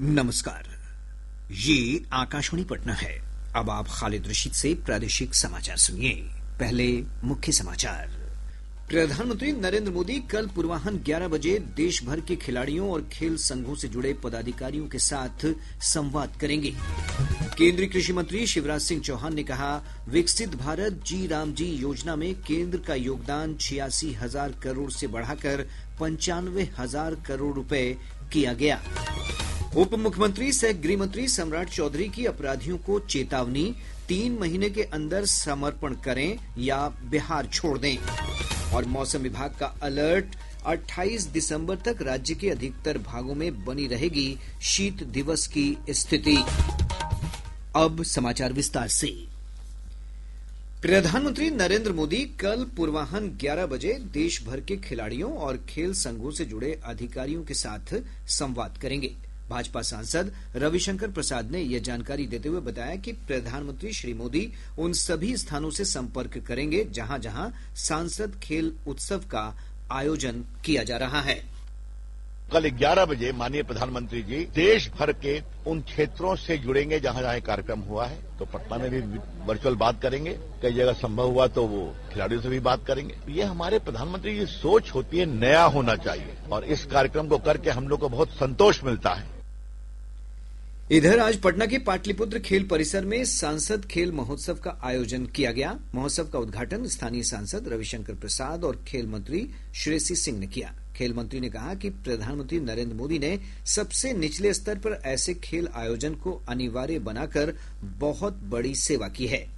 नमस्कार, ये आकाशवाणी पटना है। अब आप खालिद रशीद से प्रादेशिक समाचार सुनिए। पहले मुख्य समाचार। प्रधानमंत्री नरेंद्र मोदी कल पूर्वाह्न 11 बजे देश भर के खिलाड़ियों और खेल संघों से जुड़े पदाधिकारियों के साथ संवाद करेंगे। केंद्रीय कृषि मंत्री शिवराज सिंह चौहान ने कहा, विकसित भारत जी राम जी योजना में केंद्र का योगदान 86,000 करोड़ से बढ़ाकर 95,000 करोड़ रुपए किया गया। उप मुख्यमंत्री सह गृह मंत्री सम्राट चौधरी की अपराधियों को चेतावनी, 3 महीने के अंदर समर्पण करें या बिहार छोड़ दें। और मौसम विभाग का अलर्ट, 28 दिसंबर तक राज्य के अधिकतर भागों में बनी रहेगी शीत दिवस की स्थिति। अब समाचार विस्तार से। प्रधानमंत्री नरेंद्र मोदी कल पूर्वाह्न 11 बजे देश भर के खिलाड़ियों और खेल संघों से जुड़े अधिकारियों के साथ संवाद करेंगे। भाजपा सांसद रविशंकर प्रसाद ने यह जानकारी देते हुए बताया कि प्रधानमंत्री श्री मोदी उन सभी स्थानों से संपर्क करेंगे जहां जहां सांसद खेल उत्सव का आयोजन किया जा रहा है। कल 11 बजे माननीय प्रधानमंत्री जी देश भर के उन क्षेत्रों से जुड़ेंगे जहां जहां कार्यक्रम हुआ है। तो पटना में भी वर्चुअल बात करेंगे, कई जगह संभव हुआ तो वो खिलाड़ियों से भी बात करेंगे। ये हमारे प्रधानमंत्री की सोच होती है, नया होना चाहिए, और इस कार्यक्रम को करके हम लोग को बहुत संतोष मिलता है। इधर आज पटना के पाटलिपुत्र खेल परिसर में सांसद खेल महोत्सव का आयोजन किया गया। महोत्सव का उद्घाटन स्थानीय सांसद रविशंकर प्रसाद और खेल मंत्री श्रेयसी सिंह ने किया। खेल मंत्री ने कहा कि प्रधानमंत्री नरेंद्र मोदी ने सबसे निचले स्तर पर ऐसे खेल आयोजन को अनिवार्य बनाकर बहुत बड़ी सेवा की है।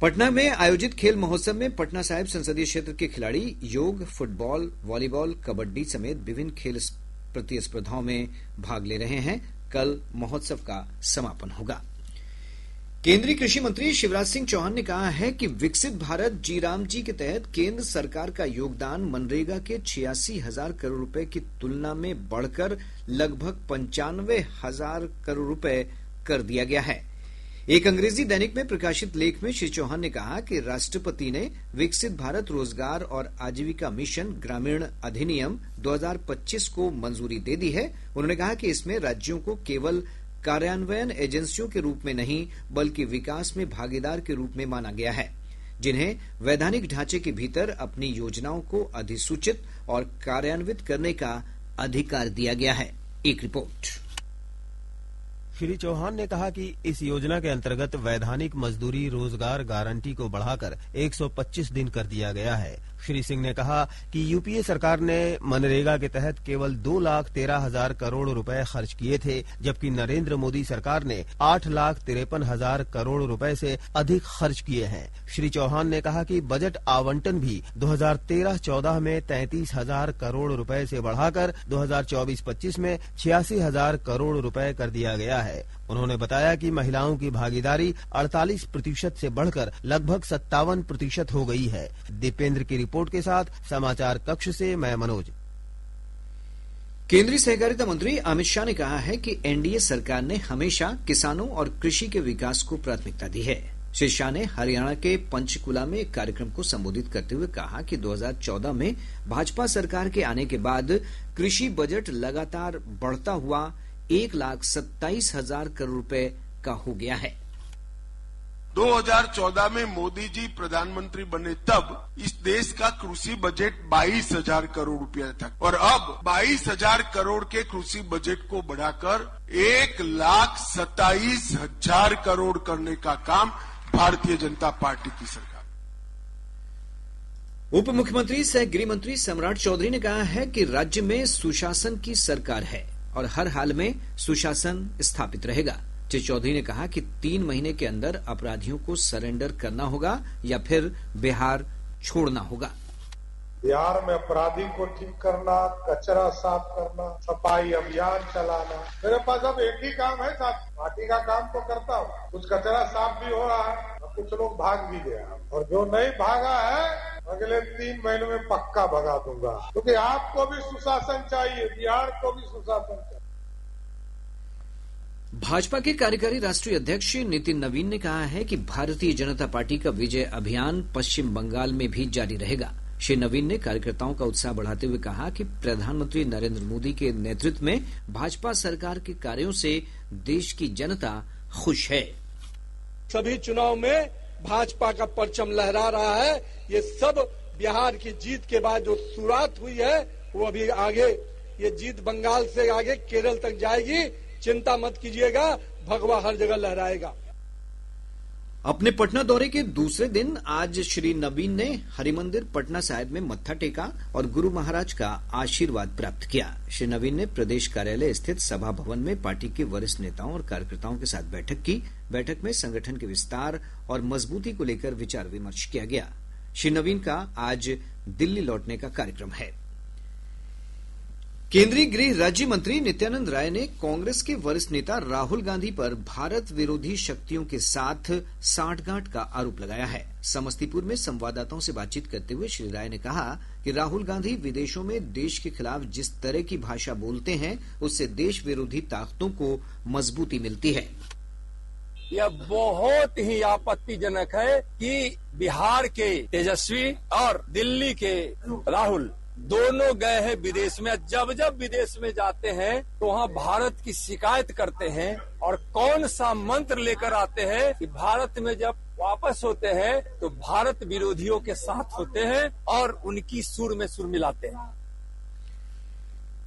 पटना में आयोजित खेल महोत्सव में पटना साहिब संसदीय क्षेत्र के खिलाड़ी योग, फुटबॉल, वॉलीबॉल, कबड्डी समेत विभिन्न खेल प्रतिस्पर्धाओं में भाग ले रहे हैं। कल महोत्सव का समापन होगा। केंद्रीय कृषि मंत्री शिवराज सिंह चौहान ने कहा है कि विकसित भारत जी राम जी के तहत केंद्र सरकार का योगदान मनरेगा के 86,000 करोड़ रुपए की तुलना में बढ़कर लगभग 95,000 करोड़ रुपए कर दिया गया है। एक अंग्रेजी दैनिक में प्रकाशित लेख में श्री चौहान ने कहा कि राष्ट्रपति ने विकसित भारत रोजगार और आजीविका मिशन ग्रामीण अधिनियम 2025 को मंजूरी दे दी है। उन्होंने कहा कि इसमें राज्यों को केवल कार्यान्वयन एजेंसियों के रूप में नहीं बल्कि विकास में भागीदार के रूप में माना गया है, जिन्हें वैधानिक ढांचे के भीतर अपनी योजनाओं को अधिसूचित और कार्यान्वित करने का अधिकार दिया गया है। एक रिपोर्ट। श्री चौहान ने कहा कि इस योजना के अंतर्गत वैधानिक मजदूरी रोजगार गारंटी को बढ़ाकर 125 दिन कर दिया गया है। श्री सिंह ने कहा कि यूपीए सरकार ने मनरेगा के तहत केवल 2,13,000 करोड़ रुपए खर्च किए थे, जबकि नरेंद्र मोदी सरकार ने 8,53,000 करोड़ रुपए से अधिक खर्च किए हैं। श्री चौहान ने कहा कि बजट आवंटन भी 2013-14 में 33,000 करोड़ रुपए से बढ़ाकर 2024-25 में 86,000 करोड़ रुपए कर दिया गया है। उन्होंने बताया कि महिलाओं की भागीदारी 48% से बढ़कर लगभग 57% हो गई है। दीपेंद्र की रिपोर्ट के साथ समाचार कक्ष से मैं मनोज। केंद्रीय सहकारिता मंत्री अमित शाह ने कहा है कि एनडीए सरकार ने हमेशा किसानों और कृषि के विकास को प्राथमिकता दी है। श्री शाह ने हरियाणा के पंचकुला में एक कार्यक्रम को संबोधित करते हुए कहा कि 2014 में भाजपा सरकार के आने के बाद कृषि बजट लगातार बढ़ता हुआ 1,27,000 करोड़ रुपए का हो गया है। 2014 में मोदी जी प्रधानमंत्री बने तब इस देश का कृषि बजट 22,000 करोड़ रुपया था, और अब 22,000 करोड़ के कृषि बजट को बढ़ाकर 1,27,000 करोड़ करने का काम भारतीय जनता पार्टी की सरकार। उप मुख्यमंत्री सह गृह मंत्री सम्राट चौधरी ने कहा है कि राज्य में सुशासन की सरकार है और हर हाल में सुशासन स्थापित रहेगा। श्री चौधरी ने कहा कि 3 महीने के अंदर अपराधियों को सरेंडर करना होगा या फिर बिहार छोड़ना होगा। बिहार में अपराधी को ठीक करना, कचरा साफ करना, सफाई अभियान चलाना, मेरे पास अब एक ही काम है साहब, पार्टी का काम तो करता हूँ। कुछ कचरा साफ भी हो रहा है, कुछ लोग भाग भी गया, और जो नहीं भागा है अगले 3 महीनों में पक्का भगा दूंगा, क्योंकि आपको भी सुशासन चाहिए, बिहार को भी सुशासन चाहिए। भाजपा के कार्यकारी राष्ट्रीय अध्यक्ष नितिन नवीन ने कहा है कि भारतीय जनता पार्टी का विजय अभियान पश्चिम बंगाल में भी जारी रहेगा। श्री नवीन ने कार्यकर्ताओं का उत्साह बढ़ाते हुए कहा कि प्रधानमंत्री नरेंद्र मोदी के नेतृत्व में भाजपा सरकार के कार्यों से देश की जनता खुश है। सभी चुनाव में भाजपा का परचम लहरा रहा है। ये सब बिहार की जीत के बाद जो शुरुआत हुई है वो अभी आगे, ये जीत बंगाल से आगे केरल तक जाएगी। चिंता मत कीजिएगा, भगवा हर जगह लहराएगा। अपने पटना दौरे के दूसरे दिन आज श्री नवीन ने हरिमंदिर पटना साहिब में मत्था टेका और गुरु महाराज का आशीर्वाद प्राप्त किया। श्री नवीन ने प्रदेश कार्यालय स्थित सभा भवन में पार्टी के वरिष्ठ नेताओं और कार्यकर्ताओं के साथ बैठक की। बैठक में संगठन के विस्तार और मजबूती को लेकर विचार विमर्श किया गया। श्री नवीन का आज दिल्ली लौटने का कार्यक्रम है। केंद्रीय गृह राज्य मंत्री नित्यानंद राय ने कांग्रेस के वरिष्ठ नेता राहुल गांधी पर भारत विरोधी शक्तियों के साथ सांठगांठ का आरोप लगाया है। समस्तीपुर में संवाददाताओं से बातचीत करते हुए श्री राय ने कहा कि राहुल गांधी विदेशों में देश के खिलाफ जिस तरह की भाषा बोलते हैं उससे देश विरोधी ताकतों को मजबूती मिलती है। यह बहुत ही आपत्तिजनक है कि बिहार के तेजस्वी और दिल्ली के राहुल दोनों गए हैं विदेश में। जब जब विदेश में जाते हैं तो वहाँ भारत की शिकायत करते हैं और कौन सा मंत्र लेकर आते हैं कि भारत में जब वापस होते हैं तो भारत विरोधियों के साथ होते हैं और उनकी सुर में सुर मिलाते हैं।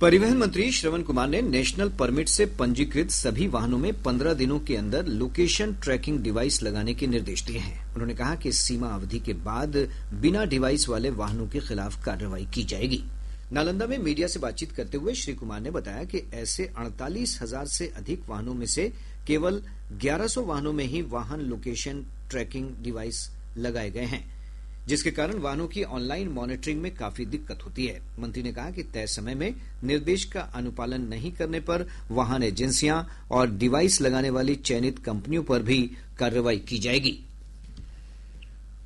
परिवहन मंत्री श्रवण कुमार ने नेशनल परमिट से पंजीकृत सभी वाहनों में 15 दिनों के अंदर लोकेशन ट्रैकिंग डिवाइस लगाने के निर्देश दिए हैं। उन्होंने कहा कि इस सीमा अवधि के बाद बिना डिवाइस वाले वाहनों के खिलाफ कार्रवाई की जाएगी। नालंदा में मीडिया से बातचीत करते हुए श्री कुमार ने बताया कि ऐसे 48,000 से अधिक वाहनों में से केवल 1100 वाहनों में ही वाहन लोकेशन ट्रैकिंग डिवाइस लगाए गए हैं, जिसके कारण वाहनों की ऑनलाइन मॉनिटरिंग में काफी दिक्कत होती है। मंत्री ने कहा कि तय समय में निर्देश का अनुपालन नहीं करने पर वाहन एजेंसियां और डिवाइस लगाने वाली चयनित कंपनियों पर भी कार्रवाई की जाएगी।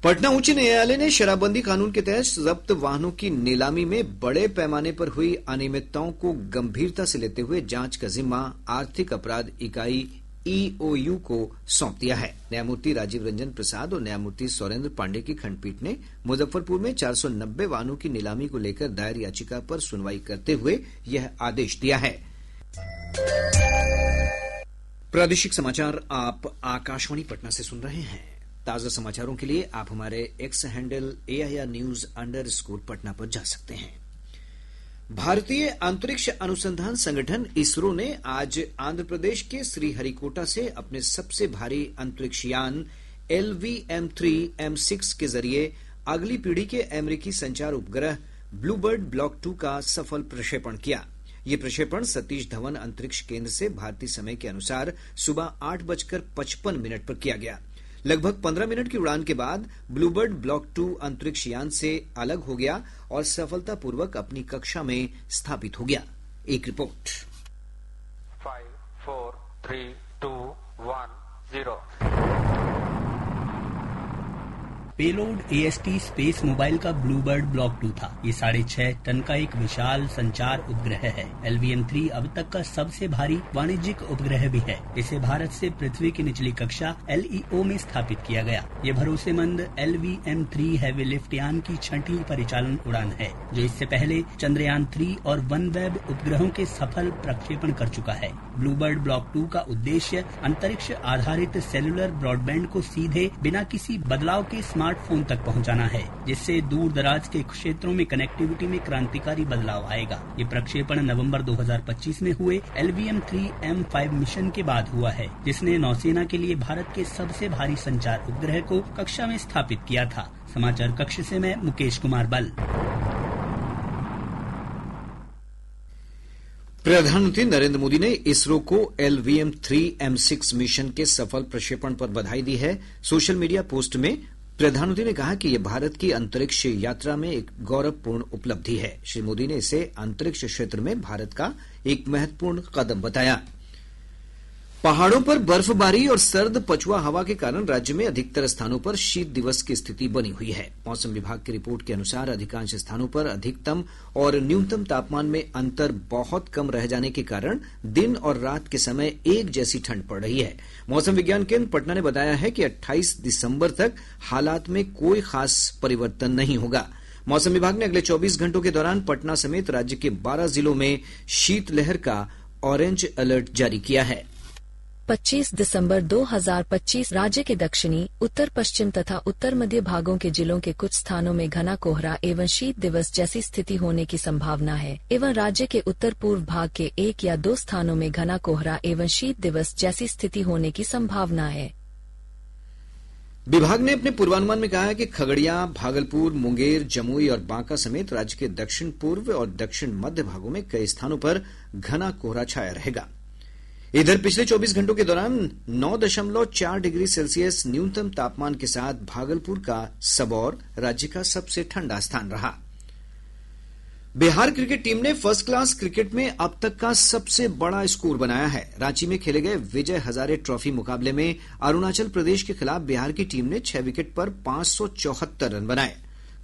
पटना उच्च न्यायालय ने शराबबंदी कानून के तहत जब्त वाहनों की नीलामी में बड़े पैमाने पर हुई अनियमितताओं को गंभीरता से लेते हुए जांच का जिम्मा आर्थिक अपराध इकाई EOU को सौंप दिया है। न्यायमूर्ति राजीव रंजन प्रसाद और न्यायमूर्ति सौरेंद्र पांडे की खंडपीठ ने मुजफ्फरपुर में 490 वाहनों की नीलामी को लेकर दायर याचिका पर सुनवाई करते हुए यह आदेश दिया है। प्रादेशिक समाचार आप आकाशवाणी पटना से सुन रहे हैं। ताजा समाचारों के लिए आप हमारे एक्स हैंडल AIR_News पटना पर जा सकते हैं। भारतीय अंतरिक्ष अनुसंधान संगठन इसरो ने आज आंध्र प्रदेश के श्रीहरिकोटा से अपने सबसे भारी अंतरिक्ष यान LVM-3M6 के जरिए अगली पीढ़ी के अमेरिकी संचार उपग्रह ब्लूबर्ड ब्लॉक 2 का सफल प्रक्षेपण किया। ये प्रक्षेपण सतीश धवन अंतरिक्ष केंद्र से भारतीय समय के अनुसार सुबह 8:55 पर किया गया। लगभग 15 मिनट की उड़ान के बाद ब्लूबर्ड ब्लॉक 2 अंतरिक्ष यान से अलग हो गया और सफलतापूर्वक अपनी कक्षा में स्थापित हो गया। एक report. 5, 4, 3, 2, 1, 0। Payload AST space mobile का ब्लूबर्ड ब्लॉक 2 था। ये 6.5 टन का एक विशाल संचार उपग्रह है। LVM-3 अब तक का सबसे भारी वाणिज्यिक उपग्रह भी है। इसे भारत से पृथ्वी की निचली कक्षा LEO में स्थापित किया गया। ये भरोसेमंद LVM-3 हैवी लिफ्ट यान की 6ठी परिचालन उड़ान है, जो इससे पहले चंद्रयान 3 और OneWeb उपग्रहों के सफल प्रक्षेपण कर चुका है। ब्लूबर्ड ब्लॉक 2 का उद्देश्य अंतरिक्ष आधारित सेलुलर ब्रॉडबैंड को सीधे बिना किसी बदलाव के स्मार्टफोन तक पहुंचाना है, जिससे दूर दराज के क्षेत्रों में कनेक्टिविटी में क्रांतिकारी बदलाव आएगा। ये प्रक्षेपण नवंबर 2025 में हुए LVM-3M5 मिशन के बाद हुआ है, जिसने नौसेना के लिए भारत के सबसे भारी संचार उपग्रह को कक्षा में स्थापित किया था। समाचार कक्ष से मैं मुकेश कुमार बल। प्रधानमंत्री नरेंद्र मोदी ने इसरो को LVM-3M6 मिशन के सफल प्रक्षेपण पर बधाई दी है। सोशल मीडिया पोस्ट में प्रधानमंत्री ने कहा कि यह भारत की अंतरिक्ष यात्रा में एक गौरवपूर्ण उपलब्धि है। श्री मोदी ने इसे अंतरिक्ष क्षेत्र में भारत का एक महत्वपूर्ण कदम बताया। पहाड़ों पर बर्फबारी और सर्द पछुआ हवा के कारण राज्य में अधिकतर स्थानों पर शीत दिवस की स्थिति बनी हुई है। मौसम विभाग की रिपोर्ट के अनुसार अधिकांश स्थानों पर अधिकतम और न्यूनतम तापमान में अंतर बहुत कम रह जाने के कारण दिन और रात के समय एक जैसी ठंड पड़ रही है। मौसम विज्ञान केंद्र पटना ने बताया है कि 28 दिसंबर तक हालात में कोई खास परिवर्तन नहीं होगा। मौसम विभाग ने अगले 24 घंटों के दौरान पटना समेत राज्य के 12 जिलों में शीतलहर का ऑरेंज अलर्ट जारी किया है। 25 दिसंबर 2025 राज्य के दक्षिणी, उत्तर पश्चिम तथा उत्तर मध्य भागों के जिलों के कुछ स्थानों में घना कोहरा एवं शीत दिवस जैसी स्थिति होने की संभावना है एवं राज्य के उत्तर पूर्व भाग के 1 या 2 स्थानों में घना कोहरा एवं शीत दिवस जैसी स्थिति होने की संभावना है। विभाग ने अपने पूर्वानुमान में कहा है कि खगड़िया, भागलपुर, मुंगेर, जमुई और बांका समेत राज्य के दक्षिण पूर्व और दक्षिण मध्य भागों में कई स्थानों पर घना कोहरा छाया रहेगा। इधर पिछले 24 घंटों के दौरान 9.4 डिग्री सेल्सियस न्यूनतम तापमान के साथ भागलपुर का सबौर राज्य का सबसे ठंडा स्थान रहा। बिहार क्रिकेट टीम ने फर्स्ट क्लास क्रिकेट में अब तक का सबसे बड़ा स्कोर बनाया है। रांची में खेले गए विजय हजारे ट्रॉफी मुकाबले में अरुणाचल प्रदेश के खिलाफ बिहार की टीम ने 6 विकेट पर 574 रन बनाए।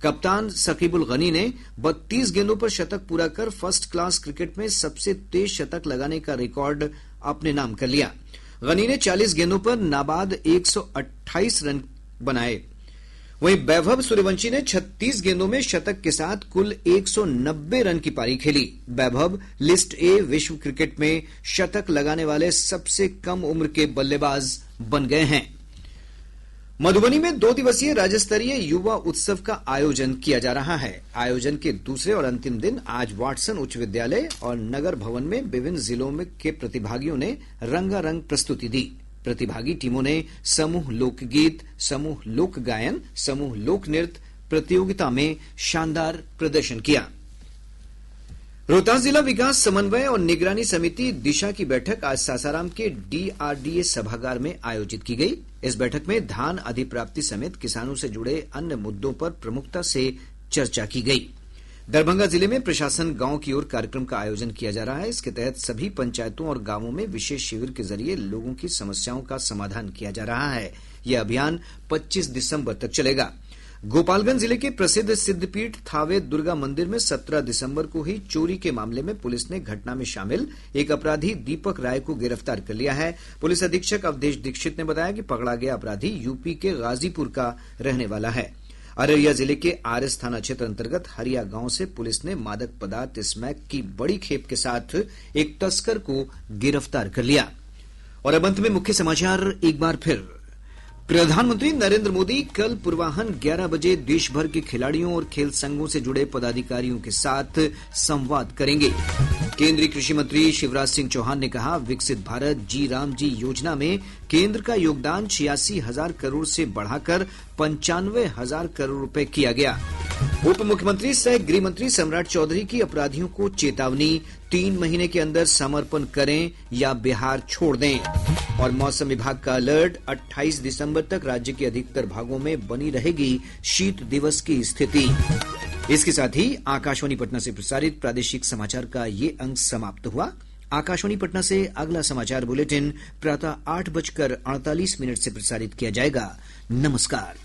कप्तान सकीबुल गनी ने 32 गेंदों पर शतक पूरा कर फर्स्ट क्लास क्रिकेट में सबसे तेज शतक लगाने का रिकॉर्ड अपने नाम कर लिया। गनी ने 40 गेंदों पर नाबाद 128 रन बनाए। वहीं वैभव सूर्यवंशी ने 36 गेंदों में शतक के साथ कुल 190 रन की पारी खेली। वैभव लिस्ट ए विश्व क्रिकेट में शतक लगाने वाले सबसे कम उम्र के बल्लेबाज बन गए हैं। मधुबनी में 2 दिवसीय राज्य स्तरीय युवा उत्सव का आयोजन किया जा रहा है। आयोजन के दूसरे और अंतिम दिन आज वाटसन उच्च विद्यालय और नगर भवन में विभिन्न जिलों के प्रतिभागियों ने रंगारंग प्रस्तुति दी। प्रतिभागी टीमों ने समूह लोकगीत, समूह लोक गायन, समूह लोक नृत्य प्रतियोगिता में शानदार प्रदर्शन किया। रोहतास जिला विकास समन्वय और निगरानी समिति दिशा की बैठक आज सासाराम के DRDA सभागार में आयोजित की गई। इस बैठक में धान अधिप्राप्ति समेत किसानों से जुड़े अन्य मुद्दों पर प्रमुखता से चर्चा की गई। दरभंगा जिले में प्रशासन गांव की ओर कार्यक्रम का आयोजन किया जा रहा है। इसके तहत सभी पंचायतों और गांवों में विशेष शिविर के जरिए लोगों की समस्याओं का समाधान किया जा रहा है। यह अभियान 25 दिसंबर तक चलेगा। गोपालगंज जिले के प्रसिद्ध सिद्धपीठ थावे दुर्गा मंदिर में 17 दिसंबर को ही चोरी के मामले में पुलिस ने घटना में शामिल एक अपराधी दीपक राय को गिरफ्तार कर लिया है। पुलिस अधीक्षक अवधेश दीक्षित ने बताया कि पकड़ा गया अपराधी यूपी के गाजीपुर का रहने वाला है। अररिया जिले के आरएस थाना क्षेत्र अंतर्गत हरिया गांव से पुलिस ने मादक पदार्थ स्मैक की बड़ी खेप के साथ एक तस्कर को गिरफ्तार कर लिया। और अब अंत में मुख्य समाचार एक बार फिर। प्रधानमंत्री नरेंद्र मोदी कल पूर्वाह्न 11 बजे देश भर के खिलाड़ियों और खेल संघों से जुड़े पदाधिकारियों के साथ संवाद करेंगे। केंद्रीय कृषि मंत्री शिवराज सिंह चौहान ने कहा, विकसित भारत जी राम जी योजना में केंद्र का योगदान 86,000 करोड़ से बढ़ाकर 95,000 करोड़ रुपए किया गया। उप मुख्यमंत्री सह गृह मंत्री सम्राट चौधरी की अपराधियों को चेतावनी, 3 महीने के अंदर समर्पण करें या बिहार छोड़ दें। और मौसम विभाग का अलर्ट, 28 दिसंबर तक राज्य के अधिकतर भागों में बनी रहेगी शीत दिवस की स्थिति। इसके साथ ही आकाशवाणी पटना से प्रसारित प्रादेशिक समाचार का ये अंक समाप्त हुआ। आकाशवाणी पटना से अगला समाचार बुलेटिन प्रातः 8:48 से प्रसारित किया जाएगा। नमस्कार।